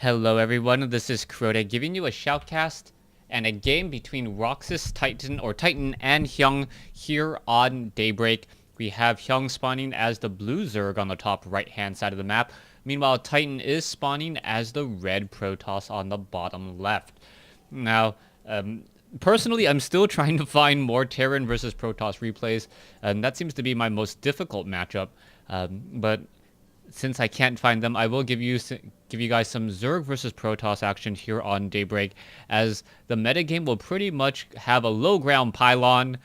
Hello everyone, this is Crota giving you a shoutcast and a game between Roxas Titan and Hyun here on Daybreak. We have Hyun spawning as the blue Zerg on the top right hand side of the map. Meanwhile, Titan is spawning as the red Protoss on the bottom left. Now, personally, I'm still trying to find more Terran versus Protoss replays, and that seems to be my most difficult matchup. But since I can't find them, I will give you guys some Zerg versus Protoss action here on Daybreak, as the metagame will pretty much have a low ground pylon,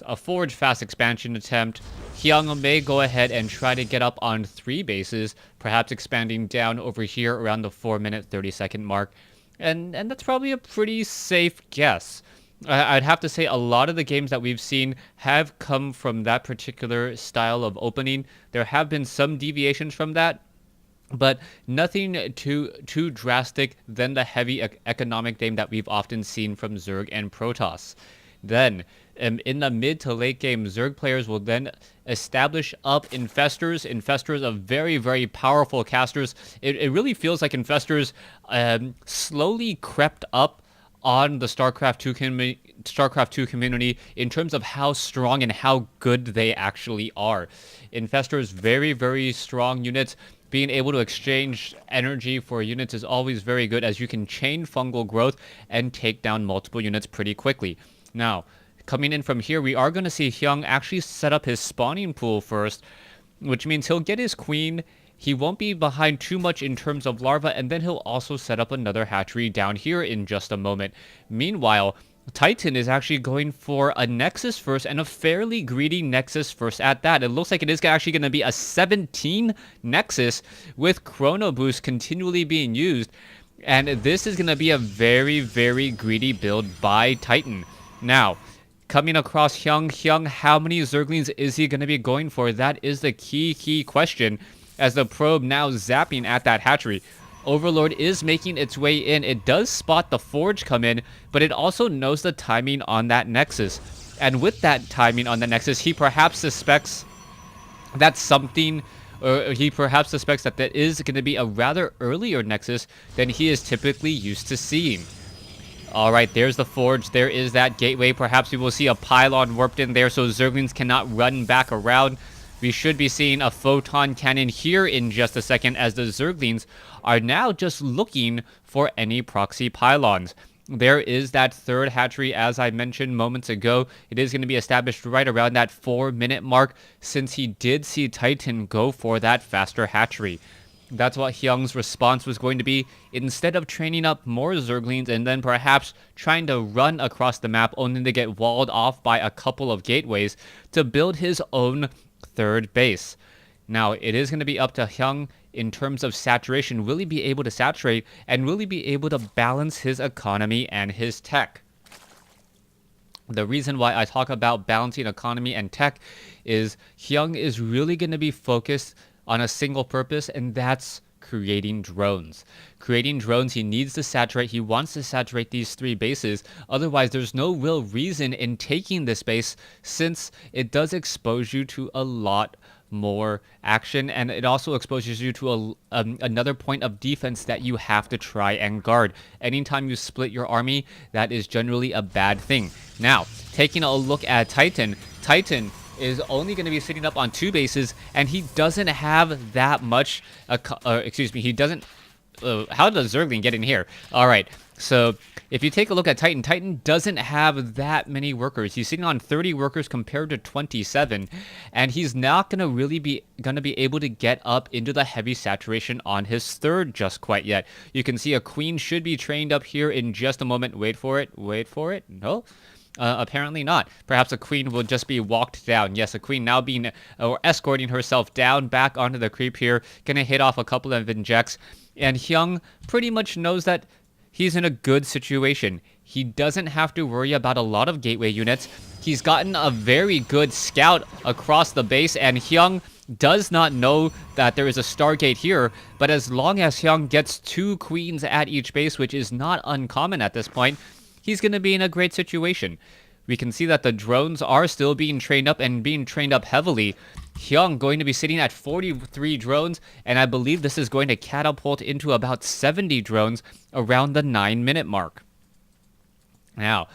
a forge fast expansion attempt. Hyun may go ahead and try to get up on 3 bases, perhaps expanding down over here around the 4-minute 30-second mark, and that's probably a pretty safe guess. I'd have to say a lot of the games that we've seen have come from that particular style of opening. There have been some deviations from that, but nothing too drastic than the heavy economic game that we've often seen from Zerg and Protoss. Then, in the mid to late game, Zerg players will then establish up Infestors. Infestors are very, very powerful casters. It really feels like Infestors slowly crept up on the StarCraft 2 community in terms of how strong and how good they actually are. Infestors, very, very strong units. Being able to exchange energy for units is always very good, as you can chain fungal growth and take down multiple units pretty quickly. Now, coming in from here, we are going to see Hyun actually set up his spawning pool first, which means he'll get his queen. He won't be behind too much in terms of larva, and then he'll also set up another hatchery down here in just a moment. Meanwhile, Titan is actually going for a Nexus first, and a fairly greedy Nexus first at that. It looks like it is actually going to be a 17 Nexus with Chrono Boost continually being used, and this is going to be a very, very greedy build by Titan. Now, coming across Hyun, how many Zerglings is he going to be going for? That is the key question, as the probe now zapping at that hatchery. Overlord is making its way in. It does spot the forge come in, but it also knows the timing on that Nexus. And with that timing on the Nexus, he perhaps suspects that something, or he perhaps suspects that there is going to be a rather earlier Nexus than he is typically used to seeing. Alright, there's the forge. There is that gateway. Perhaps we will see a pylon warped in there so Zerglings cannot run back around. We should be seeing a photon cannon here in just a second, as the Zerglings are now just looking for any proxy pylons. There is that third hatchery, as I mentioned moments ago. It is going to be established right around that 4-minute mark, since he did see Titan go for that faster hatchery. That's what Hyun's response was going to be. Instead of training up more Zerglings and then perhaps trying to run across the map only to get walled off by a couple of gateways, to build his own third base. Now, it is going to be up to Hyun in terms of saturation. Will he be able to saturate, and will he be able to balance his economy and his tech? The reason why I talk about balancing economy and tech is Hyun is really going to be focused on a single purpose, and that's creating drones. Creating drones, he needs to saturate. He wants to saturate these 3 bases. Otherwise, there's no real reason in taking this base, since it does expose you to a lot more action, and it also exposes you to another point of defense that you have to try and guard. Anytime you split your army, that is generally a bad thing. Now, taking a look at Titan is only going to be sitting up on 2 bases, and he doesn't have that much, he doesn't, how did the Zergling get in here? Alright, so if you take a look at Titan doesn't have that many workers. He's sitting on 30 workers compared to 27, and he's not going to really be able to get up into the heavy saturation on his third just quite yet. You can see a queen should be trained up here in just a moment. Wait for it. No? Apparently not. Perhaps a queen will just be walked down. Yes, a queen now being, or escorting herself down back onto the creep here. Gonna hit off a couple of injects. And Hyun pretty much knows that he's in a good situation. He doesn't have to worry about a lot of gateway units. He's gotten a very good scout across the base, and Hyun does not know that there is a Stargate here, but as long as Hyun gets 2 queens at each base, which is not uncommon at this point, he's going to be in a great situation. We can see that the drones are still being trained up and being trained up heavily. Hyun going to be sitting at 43 drones, and I believe this is going to catapult into about 70 drones around the 9-minute mark. Now,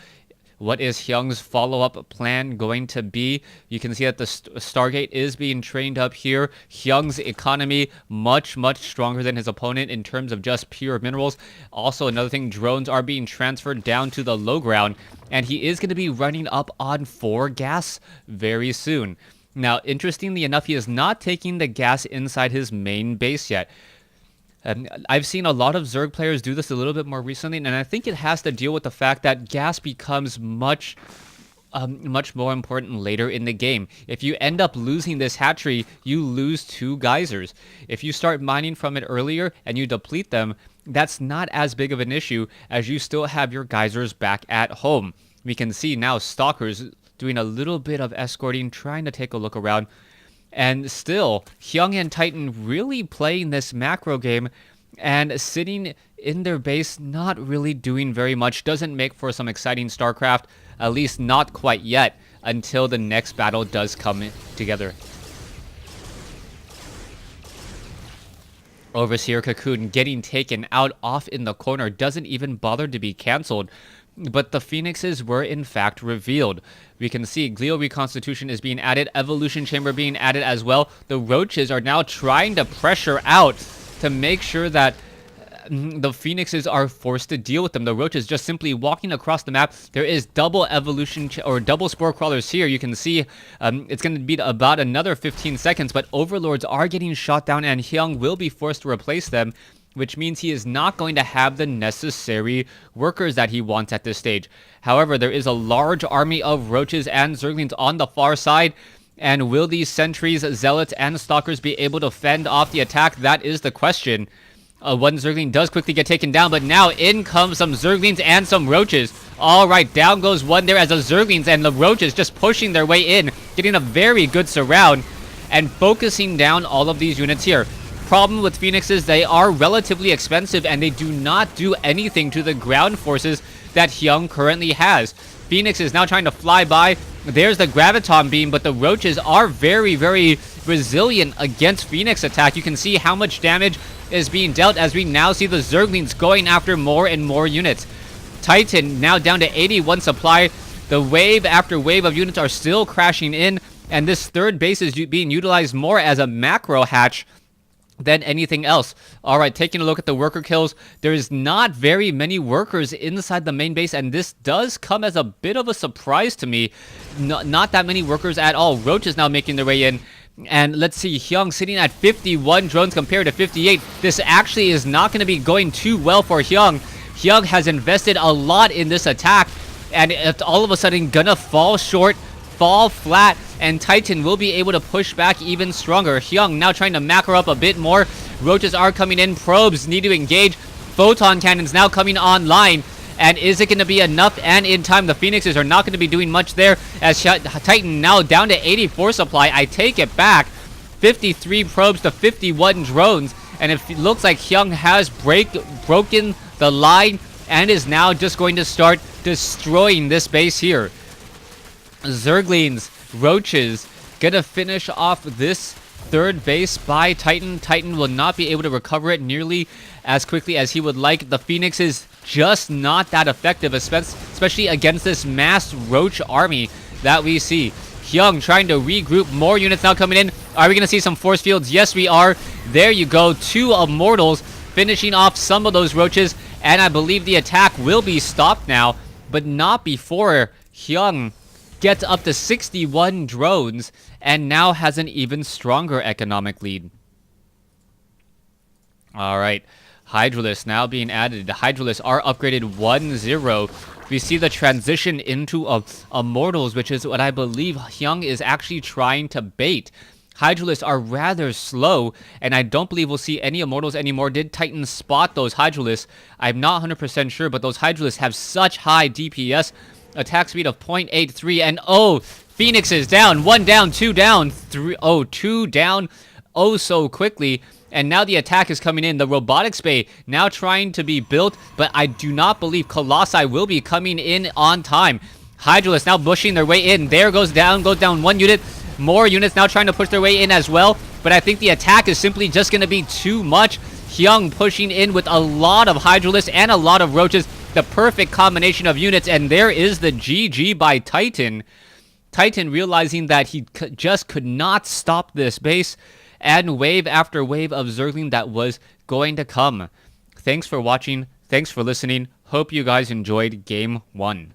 what is Hyung's follow-up plan going to be? You can see that the Stargate is being trained up here. Hyung's economy much stronger than his opponent in terms of just pure minerals. Also, another thing, drones are being transferred down to the low ground, and he is going to be running up on 4 gas very soon. Now, interestingly enough, he is not taking the gas inside his main base yet. I've seen a lot of Zerg players do this a little bit more recently, and I think it has to deal with the fact that gas becomes much more important later in the game. If you end up losing this hatchery, you lose 2 geysers. If you start mining from it earlier and you deplete them, that's not as big of an issue as you still have your geysers back at home. We can see now Stalkers doing a little bit of escorting, trying to take a look around. And still, Hyun and Titan really playing this macro game and sitting in their base, not really doing very much. Doesn't make for some exciting StarCraft, at least not quite yet, until the next battle does come together. Overseer Cocoon getting taken out off in the corner, doesn't even bother to be cancelled. But the Phoenixes were in fact revealed. We can see Glio Reconstitution is being added, Evolution Chamber being added as well. The Roaches are now trying to pressure out to make sure that the Phoenixes are forced to deal with them. The Roaches just simply walking across the map. There is double Evolution or double Spore Crawlers here. You can see it's going to be about another 15 seconds, but Overlords are getting shot down and Hyun will be forced to replace them, which means he is not going to have the necessary workers that he wants at this stage. However, there is a large army of Roaches and Zerglings on the far side, and will these Sentries, Zealots, and Stalkers be able to fend off the attack? That is the question. One Zergling does quickly get taken down, but now in comes some Zerglings and some Roaches. Alright, down goes one there as the Zerglings and the Roaches just pushing their way in, getting a very good surround, and focusing down all of these units here. Problem with Phoenixes, they are relatively expensive and they do not do anything to the ground forces that Hyun currently has. Phoenix is now trying to fly by. There's the Graviton Beam, but the Roaches are very resilient against Phoenix attack. You can see how much damage is being dealt as we now see the Zerglings going after more and more units. Titan now down to 81 supply. The wave after wave of units are still crashing in, and this third base is being utilized more as a macro hatch than anything else. Alright, taking a look at the worker kills, there's not very many workers inside the main base, and this does come as a bit of a surprise to me. Not that many workers at all. Roach is now making their way in, and let's see, Hyun sitting at 51 drones compared to 58. This actually is not going to be going too well for Hyun. Hyun has invested a lot in this attack, and it's all of a sudden gonna fall short, fall flat, and Titan will be able to push back even stronger. Hyun now trying to macro up a bit more. Roaches are coming in. Probes need to engage. Photon cannons now coming online. And is it going to be enough and in time? The Phoenixes are not going to be doing much there, as Titan now down to 84 supply. I take it back. 53 probes to 51 drones. And it looks like Hyun has broken the line and is now just going to start destroying this base here. Zerglings, Roaches, gonna finish off this third base by Titan. Titan will not be able to recover it nearly as quickly as he would like. The Phoenix is just not that effective, especially against this mass Roach army that we see. Hyun trying to regroup. More units now coming in. Are we gonna see some force fields? Yes, we are. There you go. 2 Immortals finishing off some of those Roaches, and I believe the attack will be stopped now, but not before Hyun gets up to 61 drones and now has an even stronger economic lead. Alright, Hydralisk now being added. The Hydralisk are upgraded 1-0. We see the transition into Immortals, which is what I believe Hyun is actually trying to bait. Hydralisks are rather slow, and I don't believe we'll see any Immortals anymore. Did Titan spot those Hydralisks? I'm not 100% sure, but those Hydralisks have such high DPS. Attack speed of 0.83, and Phoenix is down. 1 down, 2 down, 2 down, so quickly. And now the attack is coming in. The robotics bay now trying to be built, but I do not believe Colossi will be coming in on time. Hydralisk now pushing their way in. There goes down one unit. More units now trying to push their way in as well. But I think the attack is simply just going to be too much. Hyun pushing in with a lot of Hydralisks and a lot of Roaches. The perfect combination of units. And there is the GG by Titan. Titan realizing that he just could not stop this base. And wave after wave of Zergling that was going to come. Thanks for watching. Thanks for listening. Hope you guys enjoyed Game 1.